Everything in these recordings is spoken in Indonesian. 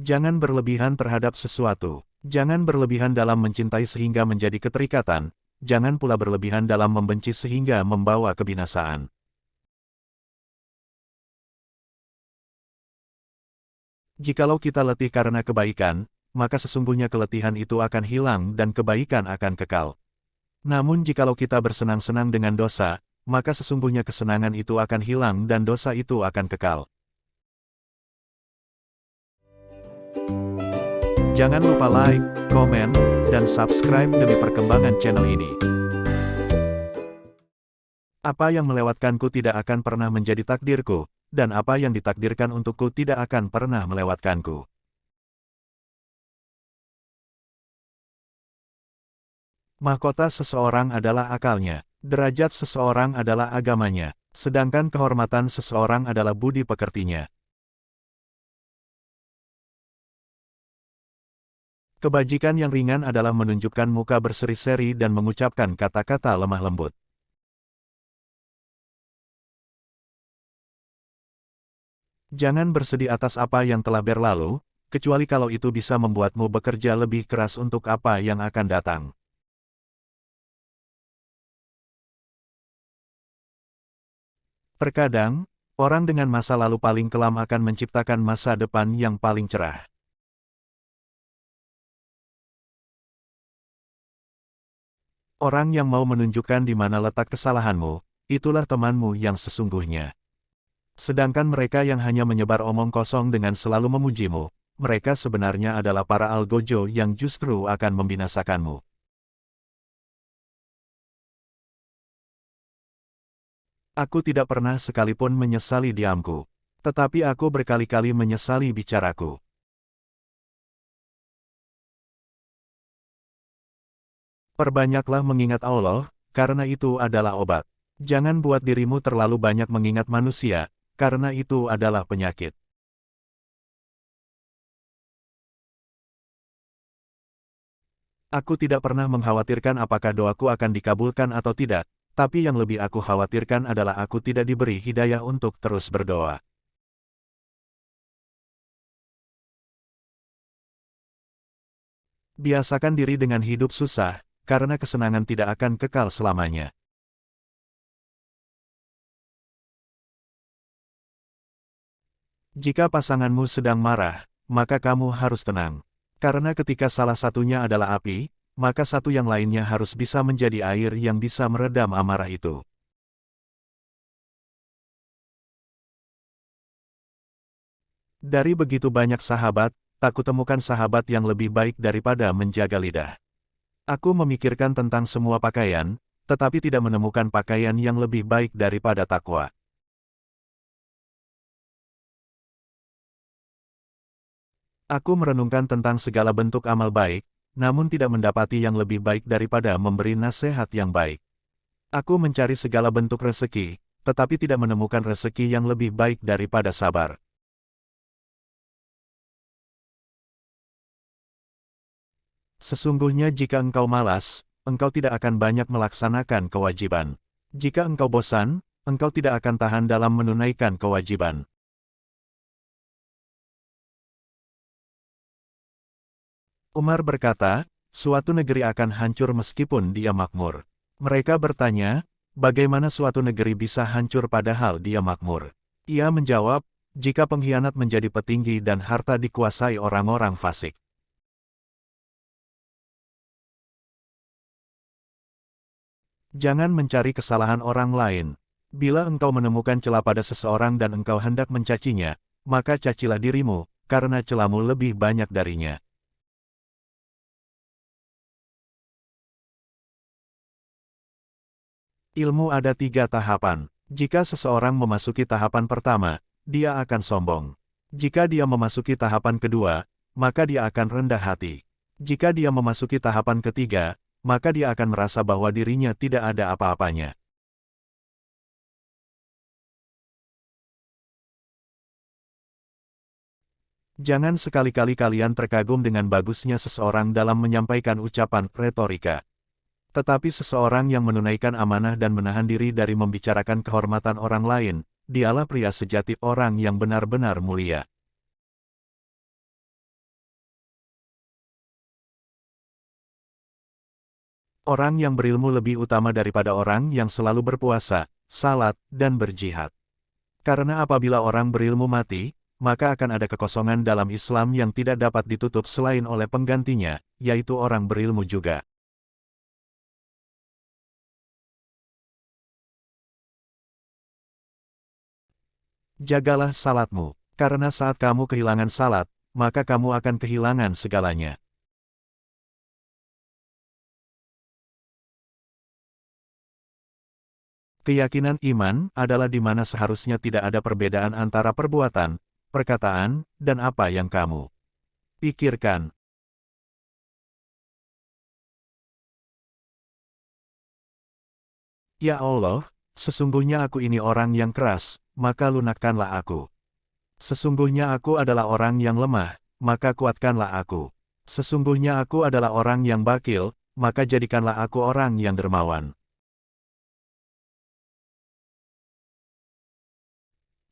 Jangan berlebihan terhadap sesuatu. Jangan berlebihan dalam mencintai sehingga menjadi keterikatan, jangan pula berlebihan dalam membenci sehingga membawa kebinasaan. Jikalau kita letih karena kebaikan, maka sesungguhnya keletihan itu akan hilang dan kebaikan akan kekal. Namun jikalau kita bersenang-senang dengan dosa, maka sesungguhnya kesenangan itu akan hilang dan dosa itu akan kekal. Jangan lupa like, komen, dan subscribe demi perkembangan channel ini. Apa yang melewatkanku tidak akan pernah menjadi takdirku, dan apa yang ditakdirkan untukku tidak akan pernah melewatkanku. Mahkota seseorang adalah akalnya, derajat seseorang adalah agamanya, sedangkan kehormatan seseorang adalah budi pekertinya. Kebajikan yang ringan adalah menunjukkan muka berseri-seri dan mengucapkan kata-kata lemah lembut. Jangan bersedih atas apa yang telah berlalu, kecuali kalau itu bisa membuatmu bekerja lebih keras untuk apa yang akan datang. Terkadang, orang dengan masa lalu paling kelam akan menciptakan masa depan yang paling cerah. Orang yang mau menunjukkan di mana letak kesalahanmu, itulah temanmu yang sesungguhnya. Sedangkan mereka yang hanya menyebar omong kosong dengan selalu memujimu, mereka sebenarnya adalah para algojo yang justru akan membinasakanmu. Aku tidak pernah sekalipun menyesali diamku. Tetapi aku berkali-kali menyesali bicaraku. Perbanyaklah mengingat Allah, karena itu adalah obat. Jangan buat dirimu terlalu banyak mengingat manusia, karena itu adalah penyakit. Aku tidak pernah mengkhawatirkan apakah doaku akan dikabulkan atau tidak, tapi yang lebih aku khawatirkan adalah aku tidak diberi hidayah untuk terus berdoa. Biasakan diri dengan hidup susah, karena kesenangan tidak akan kekal selamanya. Jika pasanganmu sedang marah, maka kamu harus tenang. Karena ketika salah satunya adalah api, maka satu yang lainnya harus bisa menjadi air yang bisa meredam amarah itu. Dari begitu banyak sahabat, tak kutemukan sahabat yang lebih baik daripada menjaga lidah. Aku memikirkan tentang semua pakaian, tetapi tidak menemukan pakaian yang lebih baik daripada takwa. Aku merenungkan tentang segala bentuk amal baik, namun tidak mendapati yang lebih baik daripada memberi nasihat yang baik. Aku mencari segala bentuk rezeki, tetapi tidak menemukan rezeki yang lebih baik daripada sabar. Sesungguhnya jika engkau malas, engkau tidak akan banyak melaksanakan kewajiban. Jika engkau bosan, engkau tidak akan tahan dalam menunaikan kewajiban. Umar berkata, suatu negeri akan hancur meskipun dia makmur. Mereka bertanya, bagaimana suatu negeri bisa hancur padahal dia makmur? Ia menjawab, jika pengkhianat menjadi petinggi dan harta dikuasai orang-orang fasik. Jangan mencari kesalahan orang lain. Bila engkau menemukan celah pada seseorang dan engkau hendak mencacinya, maka cacilah dirimu, karena celahmu lebih banyak darinya. Ilmu ada 3 tahapan. Jika seseorang memasuki tahapan pertama, dia akan sombong. Jika dia memasuki tahapan kedua, maka dia akan rendah hati. Jika dia memasuki tahapan ketiga, maka dia akan merasa bahwa dirinya tidak ada apa-apanya. Jangan sekali-kali kalian terkagum dengan bagusnya seseorang dalam menyampaikan ucapan retorika. Tetapi seseorang yang menunaikan amanah dan menahan diri dari membicarakan kehormatan orang lain, dialah pria sejati orang yang benar-benar mulia. Orang yang berilmu lebih utama daripada orang yang selalu berpuasa, salat, dan berjihad. Karena apabila orang berilmu mati, maka akan ada kekosongan dalam Islam yang tidak dapat ditutup selain oleh penggantinya, yaitu orang berilmu juga. Jagalah salatmu, karena saat kamu kehilangan salat, maka kamu akan kehilangan segalanya. Keyakinan iman adalah di mana seharusnya tidak ada perbedaan antara perbuatan, perkataan, dan apa yang kamu pikirkan. Ya Allah, sesungguhnya aku ini orang yang keras, maka lunakkanlah aku. Sesungguhnya aku adalah orang yang lemah, maka kuatkanlah aku. Sesungguhnya aku adalah orang yang bakil, maka jadikanlah aku orang yang dermawan.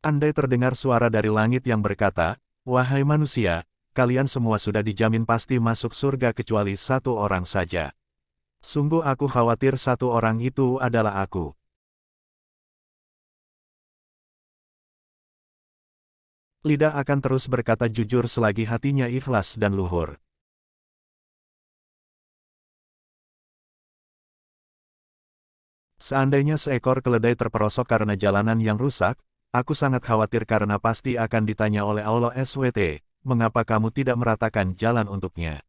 Andai terdengar suara dari langit yang berkata, "Wahai manusia, kalian semua sudah dijamin pasti masuk surga kecuali satu orang saja. Sungguh aku khawatir satu orang itu adalah aku." Lidah akan terus berkata jujur selagi hatinya ikhlas dan luhur. Seandainya seekor keledai terperosok karena jalanan yang rusak, aku sangat khawatir karena pasti akan ditanya oleh Allah SWT, mengapa kamu tidak meratakan jalan untuknya?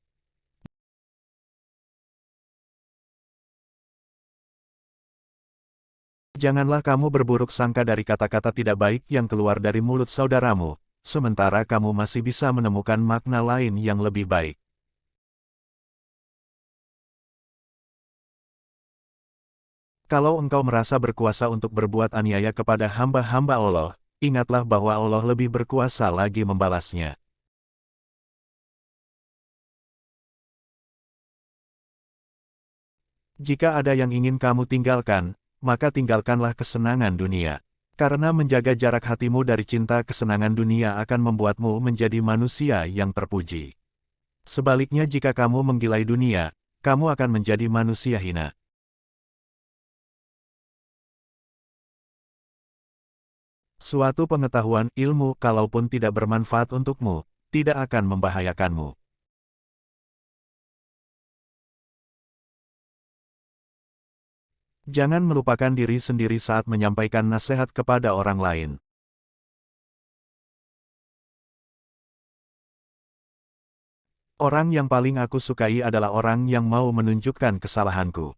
Janganlah kamu berburuk sangka dari kata-kata tidak baik yang keluar dari mulut saudaramu, sementara kamu masih bisa menemukan makna lain yang lebih baik. Kalau engkau merasa berkuasa untuk berbuat aniaya kepada hamba-hamba Allah, ingatlah bahwa Allah lebih berkuasa lagi membalasnya. Jika ada yang ingin kamu tinggalkan, maka tinggalkanlah kesenangan dunia. Karena menjaga jarak hatimu dari cinta kesenangan dunia akan membuatmu menjadi manusia yang terpuji. Sebaliknya jika kamu menggilai dunia, kamu akan menjadi manusia hina. Suatu pengetahuan ilmu kalaupun tidak bermanfaat untukmu, tidak akan membahayakanmu. Jangan melupakan diri sendiri saat menyampaikan nasihat kepada orang lain. Orang yang paling aku sukai adalah orang yang mau menunjukkan kesalahanku.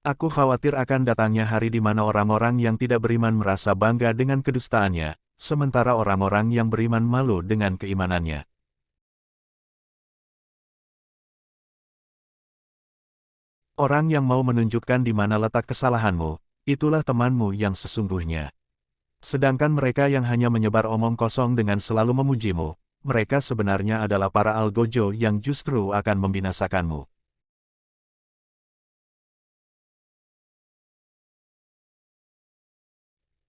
Aku khawatir akan datangnya hari di mana orang-orang yang tidak beriman merasa bangga dengan kedustaannya, sementara orang-orang yang beriman malu dengan keimanannya. Orang yang mau menunjukkan di mana letak kesalahanmu, itulah temanmu yang sesungguhnya. Sedangkan mereka yang hanya menyebar omong kosong dengan selalu memujimu, mereka sebenarnya adalah para algojo yang justru akan membinasakanmu.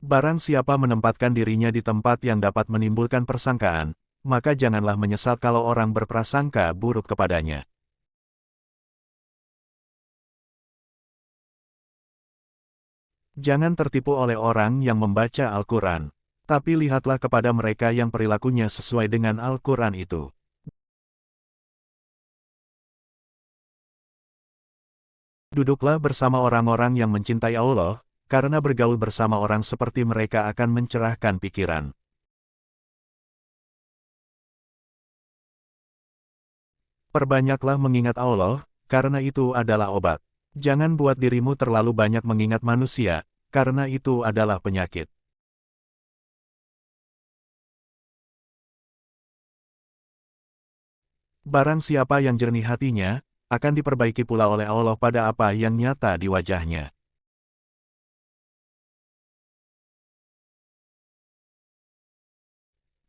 Barang siapa menempatkan dirinya di tempat yang dapat menimbulkan persangkaan, maka janganlah menyesal kalau orang berprasangka buruk kepadanya. Jangan tertipu oleh orang yang membaca Al-Quran, tapi lihatlah kepada mereka yang perilakunya sesuai dengan Al-Quran itu. Duduklah bersama orang-orang yang mencintai Allah, karena bergaul bersama orang seperti mereka akan mencerahkan pikiran. Perbanyaklah mengingat Allah, karena itu adalah obat. Jangan buat dirimu terlalu banyak mengingat manusia, karena itu adalah penyakit. Barang siapa yang jernih hatinya, akan diperbaiki pula oleh Allah pada apa yang nyata di wajahnya.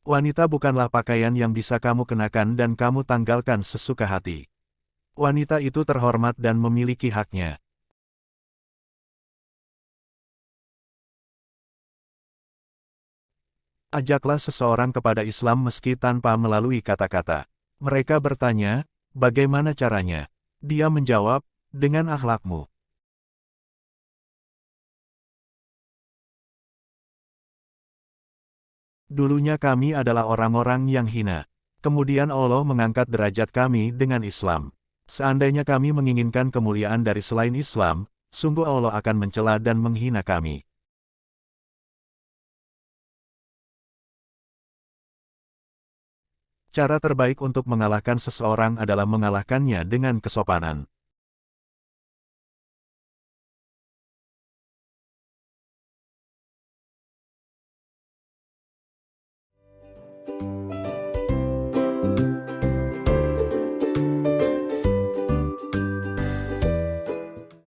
Wanita bukanlah pakaian yang bisa kamu kenakan dan kamu tanggalkan sesuka hati. Wanita itu terhormat dan memiliki haknya. Ajaklah seseorang kepada Islam meski tanpa melalui kata-kata. Mereka bertanya, bagaimana caranya? Dia menjawab, dengan akhlakmu. Dulunya kami adalah orang-orang yang hina. Kemudian Allah mengangkat derajat kami dengan Islam. Seandainya kami menginginkan kemuliaan dari selain Islam, sungguh Allah akan mencela dan menghina kami. Cara terbaik untuk mengalahkan seseorang adalah mengalahkannya dengan kesopanan.